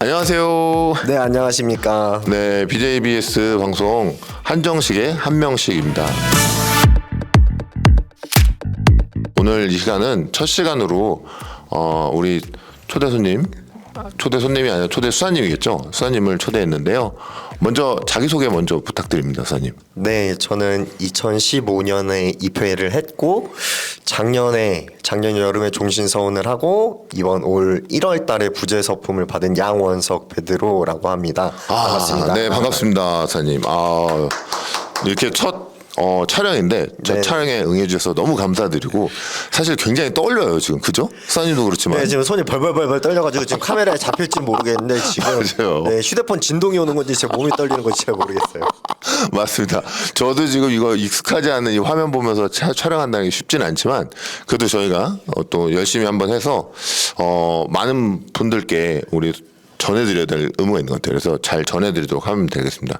안녕하세요. 네, 안녕하십니까. 네, BJBS 방송 한정식의 한 명씩입니다. 오늘 이 시간은 첫 시간으로 우리 초대 손님이 아니라 초대 수사님이겠죠. 수사님을 초대했는데요. 먼저 자기소개 먼저 부탁드립니다, 수사님. 네, 저는 2015년에 입회를 했고 작년 여름에 종신서원을 하고 이번 올 1월 달에 부재서품을 받은 양원석 베드로라고 합니다. 반갑습니다. 네, 반갑습니다, 수사님. 이렇게 첫 촬영인데 첫 네. 촬영에 응해주셔서 너무 감사드리고 사실 굉장히 떨려요 지금, 그죠? 수사님도 그렇지만. 네, 지금 손이 벌벌벌 떨려가지고 지금 카메라에 잡힐지 모르겠는데 지금 맞아요. 네, 휴대폰 진동이 오는 건지 제 몸이 떨리는 건지 잘 모르겠어요. 맞습니다. 저도 지금 이거 익숙하지 않은 이 화면 보면서 촬영한다는 게 쉽지는 않지만 그래도 저희가 또 열심히 한번 해서 많은 분들께 우리 전해드려야 될 의무가 있는 것 같아요. 그래서 잘 전해드리도록 하면 되겠습니다.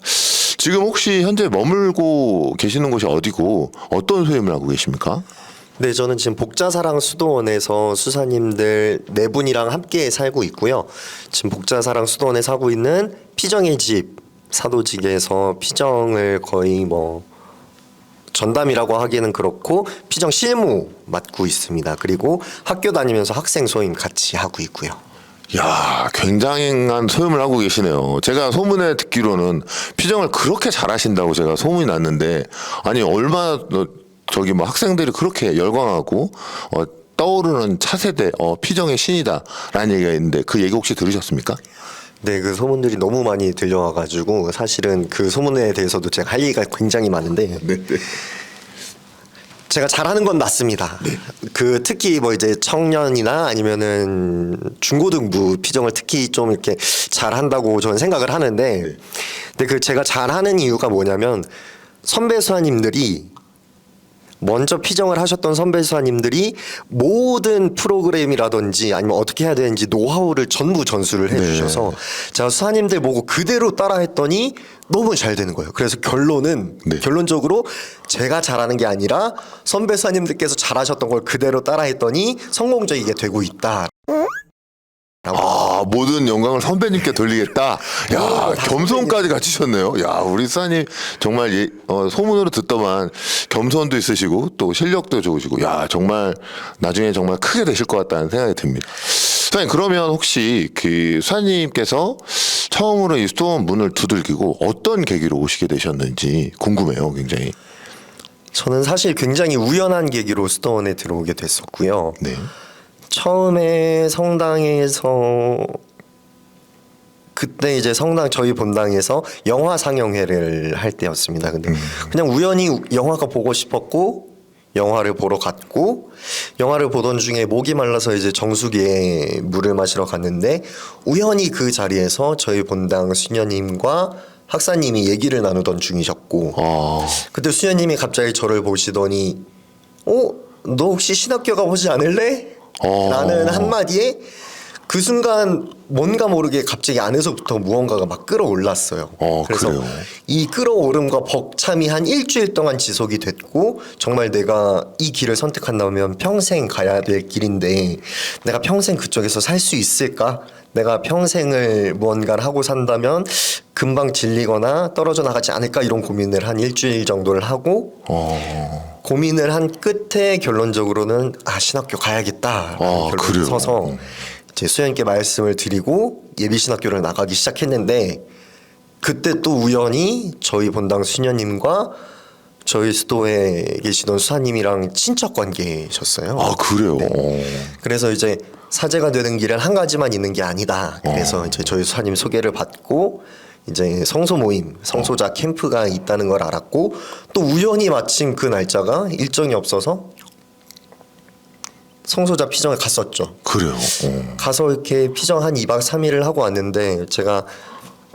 지금 혹시 현재 머물고 계시는 곳이 어디고 어떤 소임을 하고 계십니까? 네, 저는 지금 복자사랑 수도원에서 수사님들 네 분이랑 함께 살고 있고요. 지금 복자사랑 수도원에 살고 있는 피정의 집 사도직에서 피정을 거의 전담이라고 하기에는 그렇고 피정 실무 맡고 있습니다. 그리고 학교 다니면서 학생 소임 같이 하고 있고요. 야, 굉장한 소임을 하고 계시네요. 제가 소문에 듣기로는 피정을 그렇게 잘하신다고 제가 소문이 났는데, 아니 얼마나 학생들이 그렇게 열광하고 떠오르는 차세대 피정의 신이다라는 얘기가 있는데 그 얘기 혹시 들으셨습니까? 네, 그 소문들이 너무 많이 들려와가지고 사실은 그 소문에 대해서도 제가 할 얘기가 굉장히 많은데. 네. 제가 잘하는 건 맞습니다. 네. 그 특히 이제 청년이나 아니면은 중고등부 피정을 특히 좀 이렇게 잘한다고 저는 생각을 하는데, 근데 그 제가 잘하는 이유가 뭐냐면 선배 수사님들이 먼저 피정을 하셨던 선배 수사님들이 모든 프로그램이라든지 아니면 어떻게 해야 되는지 노하우를 전부 전수를 해주셔서 제가 수사님들 보고 그대로 따라했더니 너무 잘 되는 거예요. 그래서 결론적으로 제가 잘하는 게 아니라 선배 수사님들께서 잘하셨던 걸 그대로 따라했더니 성공적이게 되고 있다. 모든 영광을 선배님께 돌리겠다. 야, 겸손까지 갖추셨네요. 야, 우리 수사님 정말 소문으로 듣더만 겸손도 있으시고 또 실력도 좋으시고, 야, 정말 나중에 정말 크게 되실 것 같다는 생각이 듭니다. 수사님, 그러면 혹시 그 수사님께서 처음으로 이 수도원 문을 두들기고 어떤 계기로 오시게 되셨는지 궁금해요, 굉장히. 저는 사실 굉장히 우연한 계기로 수도원에 들어오게 됐었고요. 네. 처음에 성당에서 그때 이제 성당 저희 본당에서 영화 상영회를 할 때였습니다. 근데 그냥 우연히 영화가 보고 싶었고 영화를 보러 갔고, 영화를 보던 중에 목이 말라서 이제 정수기에 물을 마시러 갔는데 우연히 그 자리에서 저희 본당 수녀님과 학사님이 얘기를 나누던 중이셨고, 그때 수녀님이 갑자기 저를 보시더니 너 혹시 신학교 가보지 않을래? 라는 한마디에 그 순간 뭔가 모르게 갑자기 안에서부터 무언가가 막 끌어올랐어요. 그래서 그래요? 이 끌어오름과 벅참이 한 일주일 동안 지속이 됐고, 정말 내가 이 길을 선택한다면 평생 가야 될 길인데 내가 평생 그쪽에서 살 수 있을까? 내가 평생을 무언가를 하고 산다면 금방 질리거나 떨어져 나가지 않을까? 이런 고민을 한 일주일 정도를 하고 고민을 한 끝에 결론적으로는 신학교 가야겠다 결론이 서서 제 수연님께 말씀을 드리고 예비신학교를 나가기 시작했는데, 그때 또 우연히 저희 본당 수녀님과 저희 수도에 계시던 수사님이랑 친척 관계셨어요. 그래요? 네. 그래서 이제 사제가 되는 길은 한 가지만 있는 게 아니다. 그래서 이제 저희 수사님 소개를 받고 이제 성소 모임, 성소자 캠프가 있다는 걸 알았고, 또 우연히 마침 그 날짜가 일정이 없어서 성소자 피정을 갔었죠. 그래요? 가서 이렇게 피정 한 2박 3일을 하고 왔는데, 제가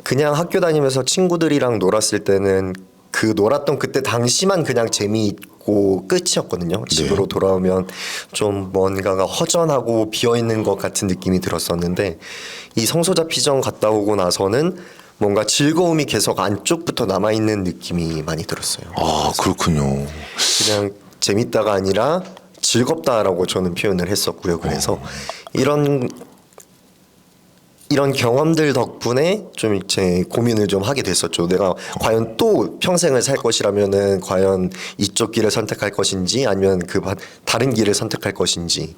그냥 학교 다니면서 친구들이랑 놀았을 때는 그 놀았던 그때 당시만 그냥 재미있고 끝이었거든요. 집으로 돌아오면 좀 뭔가가 허전하고 비어있는 것 같은 느낌이 들었었는데, 이 성소자 피정 갔다 오고 나서는 뭔가 즐거움이 계속 안쪽부터 남아있는 느낌이 많이 들었어요. 그렇군요. 그냥 재밌다가 아니라 즐겁다라고 저는 표현을 했었고요. 그래서 이런 이런 경험들 덕분에 좀 이제 고민을 좀 하게 됐었죠. 내가 과연 또 평생을 살 것이라면은 과연 이쪽 길을 선택할 것인지 아니면 다른 길을 선택할 것인지.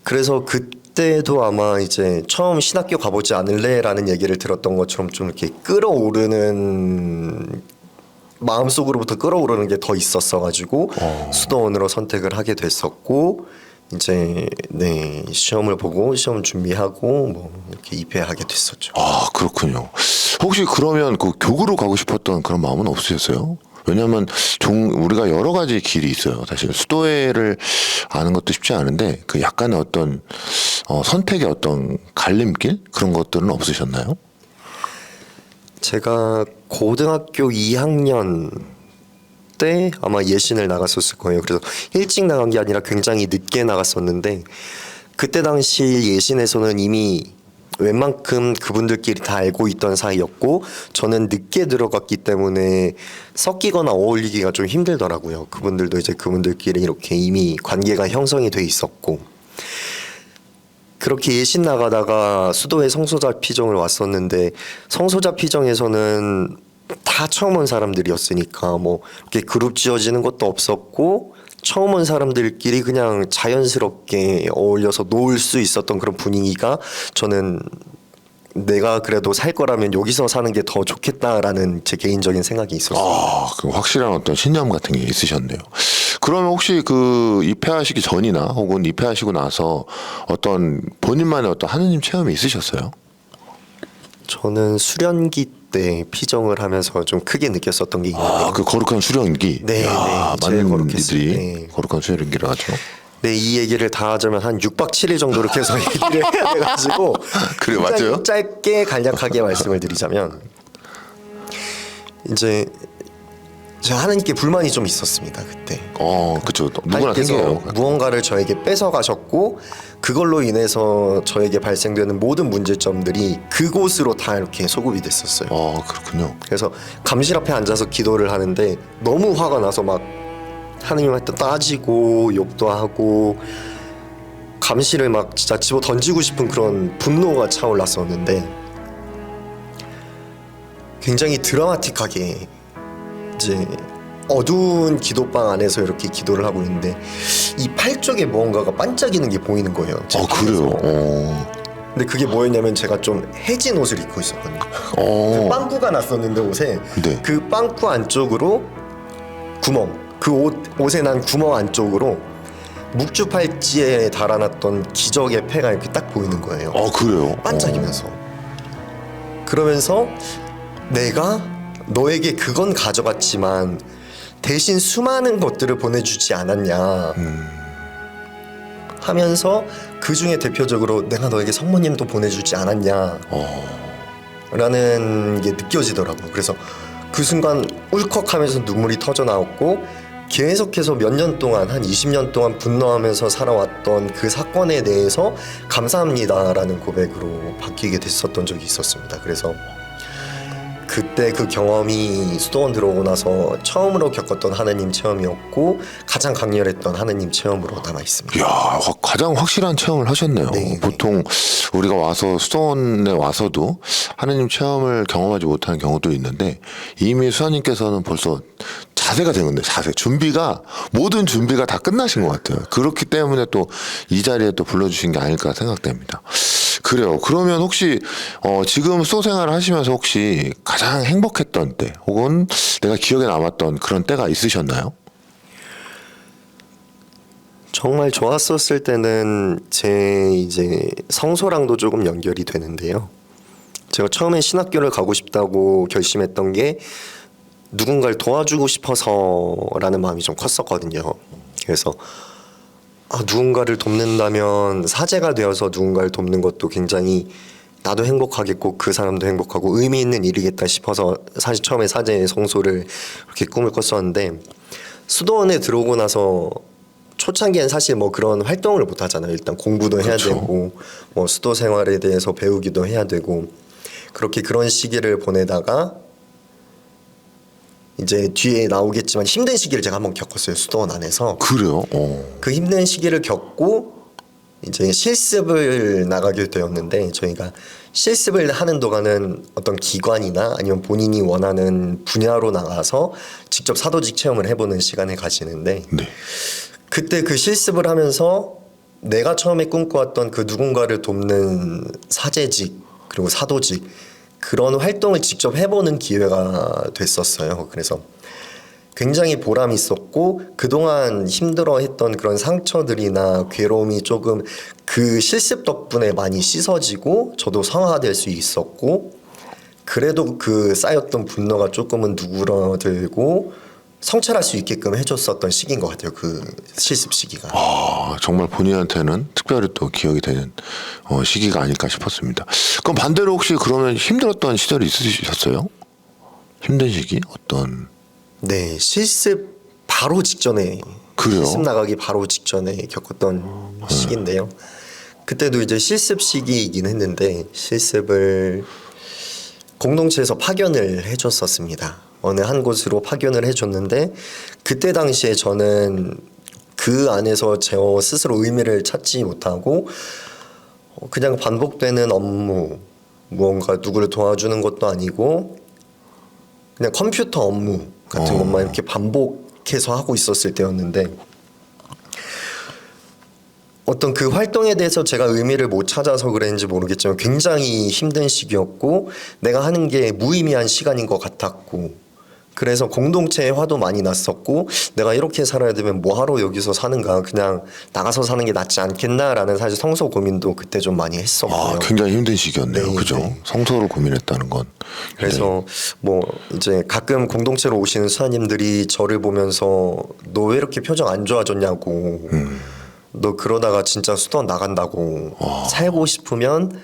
그래서 그때도 아마 이제 처음 신학교 가보지 않을래라는 얘기를 들었던 것처럼 좀 이렇게 끌어오르는 마음속으로부터 끌어오르는 게 더 있었어가지고 수도원으로 선택을 하게 됐었고. 이제 네 시험을 보고 시험 준비하고 뭐 이렇게 입회하게 됐었죠. 아 그렇군요. 혹시 그러면 그 교구로 가고 싶었던 그런 마음은 없으셨어요? 왜냐하면 우리가 여러 가지 길이 있어요. 사실 수도회를 아는 것도 쉽지 않은데 그 약간의 어떤 선택의 어떤 갈림길 그런 것들은 없으셨나요? 제가 고등학교 2학년 때 아마 예신을 나갔었을 거예요. 그래서 일찍 나간 게 아니라 굉장히 늦게 나갔었는데 그때 당시 예신에서는 이미 웬만큼 그분들끼리 다 알고 있던 사이였고 저는 늦게 들어갔기 때문에 섞이거나 어울리기가 좀 힘들더라고요. 그분들도 이제 그분들끼리 이렇게 이미 관계가 형성이 돼 있었고 그렇게 예신 나가다가 수도회 성소자 피정을 왔었는데 성소자 피정에서는 다 처음 온 사람들이었으니까 뭐 이렇게 그룹 지어지는 것도 없었고 처음 온 사람들끼리 그냥 자연스럽게 어울려서 놀 수 있었던 그런 분위기가 저는 내가 그래도 살 거라면 여기서 사는 게 더 좋겠다라는 제 개인적인 생각이 있었어요. 아, 그 확실한 어떤 신념 같은 게 있으셨네요. 그러면 혹시 그 입회하시기 전이나 혹은 입회하시고 나서 어떤 본인만의 어떤 하느님 체험이 있으셨어요? 저는 수련기 때 피정을 하면서 좀 크게 느꼈었던 게 있는데 아, 그 거룩한 수련기. 네, 야, 네, 제일 많은 거룩했어요. 분들이 네. 거룩한 수련기를 하죠. 네, 이 얘기를 다 하자면 한 6박 7일 정도로 계속 얘기를 해야 돼가지고 그래요, 굉장히 맞아요? 짧게 간략하게 말씀을 드리자면 이제 제가 하나님께 불만이 좀 있었습니다 그때. 그렇죠. 누구나 하나님께서 생겨요. 무언가를 저에게 뺏어 가셨고 그걸로 인해서 저에게 발생되는 모든 문제점들이 그곳으로 다 이렇게 소급이 됐었어요. 그렇군요. 그래서 감실 앞에 앉아서 기도를 하는데 너무 화가 나서 막 하느님한테 따지고 욕도 하고 감실을 막 진짜 집어 던지고 싶은 그런 분노가 차올랐었는데 굉장히 드라마틱하게 이제 어두운 기도방 안에서 이렇게 기도를 하고 있는데 이 팔 쪽에 무언가가 반짝이는 게 보이는 거예요. 제 그래요. 방에서. 근데 그게 뭐였냐면 제가 좀 해진 옷을 입고 있었거든요. 그 빵꾸가 났었는데 옷에 네. 그 빵꾸 안쪽으로 구멍 그 옷에 난 구멍 안쪽으로 묵주 팔찌에 달아놨던 기적의 패가 이렇게 딱 보이는 거예요. 그래요. 반짝이면서 그러면서 내가 너에게 그건 가져갔지만 대신 수많은 것들을 보내주지 않았냐 하면서 그 중에 대표적으로 내가 너에게 성모님도 보내주지 않았냐 라는 게 느껴지더라고요. 그래서 그 순간 울컥하면서 눈물이 터져 나왔고 계속해서 몇 년 동안 한 20년 동안 분노하면서 살아왔던 그 사건에 대해서 감사합니다라는 고백으로 바뀌게 됐었던 적이 있었습니다. 그래서 그때 그 경험이 수도원 들어오고 나서 처음으로 겪었던 하느님 체험이었고 가장 강렬했던 하느님 체험으로 남아 있습니다. 이야, 가장 확실한 체험을 하셨네요. 네, 보통 우리가 와서 수도원에 와서도 하느님 체험을 경험하지 못하는 경우도 있는데 이미 수사님께서는 벌써 자세가 된 건데 준비가 모든 준비가 다 끝나신 것 같아요. 그렇기 때문에 또 이 자리에 또 불러주신 게 아닐까 생각됩니다. 그래요. 그러면 혹시 지금 수도 생활을 하시면서 혹시 가장 행복했던 때 혹은 내가 기억에 남았던 그런 때가 있으셨나요? 정말 좋았었을 때는 제 이제 성소랑도 조금 연결이 되는데요. 제가 처음에 신학교를 가고 싶다고 결심했던 게 누군가를 도와주고 싶어서라는 마음이 좀 컸었거든요. 그래서 누군가를 돕는다면 사제가 되어서 누군가를 돕는 것도 굉장히 나도 행복하겠고 그 사람도 행복하고 의미 있는 일이겠다 싶어서 사실 처음에 사제 성소를 그렇게 꿈을 꿨었는데 수도원에 들어오고 나서 초창기엔 사실 뭐 그런 활동을 못 하잖아요. 일단 공부도 해야 그렇죠. 되고 뭐 수도 생활에 대해서 배우기도 해야 되고 그렇게 그런 시기를 보내다가 이제 뒤에 나오겠지만 힘든 시기를 제가 한번 겪었어요. 수도원 안에서. 그래요? 그 힘든 시기를 겪고 이제 실습을 나가게 되었는데 저희가 실습을 하는 동안은 어떤 기관이나 아니면 본인이 원하는 분야로 나가서 직접 사도직 체험을 해보는 시간을 가지는데 네. 그때 그 실습을 하면서 내가 처음에 꿈꿔왔던 그 누군가를 돕는 사제직 그리고 사도직 그런 활동을 직접 해보는 기회가 됐었어요. 그래서 굉장히 보람이 있었고 그동안 힘들어했던 그런 상처들이나 괴로움이 조금 그 실습 덕분에 많이 씻어지고 저도 성화될 수 있었고 그래도 그 쌓였던 분노가 조금은 누그러들고 성찰할 수 있게끔 해줬었던 시기인 것 같아요. 그 실습 시기가. 아, 정말 본인한테는 특별히 또 기억이 되는 시기가 아닐까 싶었습니다. 그럼 반대로 혹시 그러면 힘들었던 시절이 있으셨어요? 힘든 시기? 어떤? 네, 실습 바로 직전에 그래요? 실습 나가기 바로 직전에 겪었던 시기인데요. 그때도 이제 실습 시기이긴 했는데 실습을 공동체에서 파견을 해줬었습니다. 어느 한 곳으로 파견을 해줬는데 그때 당시에 저는 그 안에서 제 스스로 의미를 찾지 못하고 그냥 반복되는 업무, 무언가 누구를 도와주는 것도 아니고 그냥 컴퓨터 업무 같은 것만 이렇게 반복해서 하고 있었을 때였는데 어떤 그 활동에 대해서 제가 의미를 못 찾아서 그랬는지 모르겠지만 굉장히 힘든 시기였고 내가 하는 게 무의미한 시간인 것 같았고 그래서 공동체에 화도 많이 났었고 내가 이렇게 살아야 되면 뭐하러 여기서 사는가 그냥 나가서 사는 게 낫지 않겠나라는 사실 성서 고민도 그때 좀 많이 했었고요. 아, 굉장히 힘든 시기였네요. 네, 그죠? 네. 성서를 고민했다는 건. 그래서 뭐 이제 가끔 공동체로 오시는 수사님들이 저를 보면서 너 왜 이렇게 표정 안 좋아졌냐고 너 그러다가 진짜 수도원 나간다고 살고 싶으면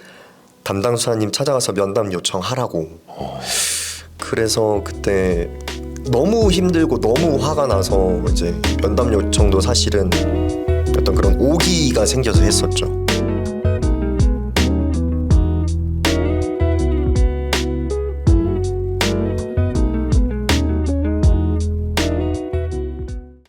담당 수사님 찾아가서 면담 요청하라고 그래서 그때 너무 힘들고 너무 화가 나서 이제 면담 요청도 사실은 어떤 그런 오기가 생겨서 했었죠.